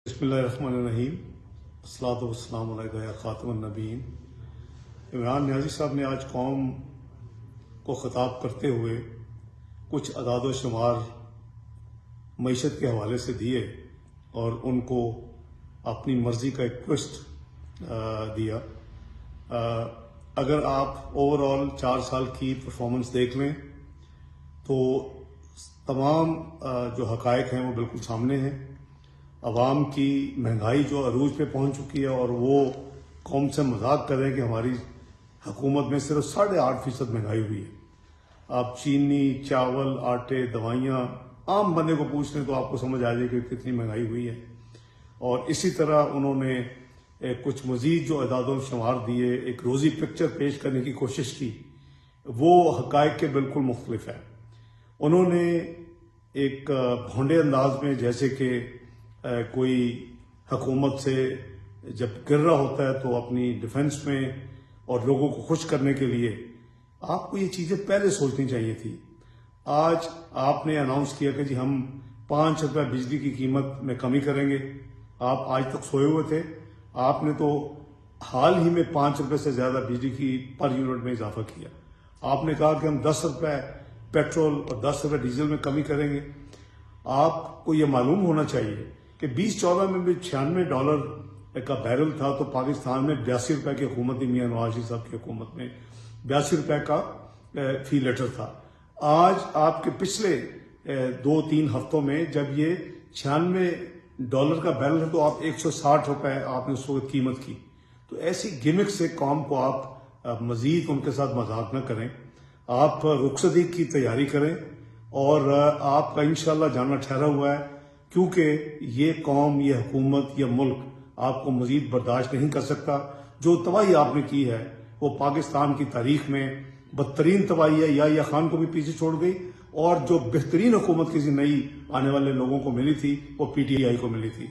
बिस्मिल्लाहिर्रहमानिर्रहीम। अस्सलातु वस्सलामु अलैका या खातमुन नबीयीन। इमरान नियाज़ी साहब ने आज कौम को ख़िताब करते हुए कुछ अदाद व शुमार मईशत के हवाले से दिए और उनको अपनी मर्ज़ी का एक ट्विस्ट दिया। अगर आप ओवरऑल 4 साल की परफॉर्मेंस देख लें तो तमाम जो हक़ाइक़ हैं वो बिल्कुल सामने हैं। अवाम की महंगाई जो अरूज पे पहुंच चुकी है और वो कौम से मजाक कर रहे हैं कि हमारी हुकूमत में सिर्फ 8.5% महंगाई हुई है। आप चीनी, चावल, आटे, दवाइयाँ आम बंदे को पूछ लें तो आपको समझ आ जाएगी कि कितनी महंगाई हुई है। और इसी तरह उन्होंने कुछ मजीद जो अदाद शुमार दिए, एक रोज़ी पिक्चर पेश करने की कोशिश की, वो हक़ाइक़ के बिल्कुल मुख्तलिफ है। उन्होंने एक भोंडे अंदाज में, जैसे कि कोई हुकूमत से जब गिर रहा होता है तो अपनी डिफेंस में और लोगों को खुश करने के लिए आपको ये चीज़ें पहले सोचनी चाहिए थी। आज आपने अनाउंस किया कि जी हम 5 रुपये बिजली की कीमत में कमी करेंगे। आप आज तक सोए हुए थे। आपने तो हाल ही में 5 रुपये से ज़्यादा बिजली की पर यूनिट में इजाफा किया। आपने कहा कि हम 10 रुपये पेट्रोल और 10 रुपये डीजल में कमी करेंगे। आपको ये मालूम होना चाहिए कि 2014 में भी $96 का बैरल था तो पाकिस्तान में 82 रुपये की हुकूमत थी, मियां नवाज शरीफ साहब की हुकूमत में 82 रुपये का फी लीटर था। आज आपके पिछले 2-3 हफ्तों में जब ये $96 का बैरल है तो आप 160 रुपये आपने उस वक्त कीमत की। तो ऐसी गिमिक से कौम को आप मजीद उनके साथ मजाक न करें। आप रुखसती की तैयारी करें और आपका इंशाल्लाह जाना ठहरा हुआ है, क्योंकि ये कौम, ये हुकूमत, ये मुल्क आपको मजीद बर्दाश्त नहीं कर सकता। जो तबाही आपने की है वो पाकिस्तान की तारीख में बदतरीन तबाही है। या खान को भी पीछे छोड़ गई और जो बेहतरीन हुकूमत किसी नई आने वाले लोगों को मिली थी वो PTI को मिली थी।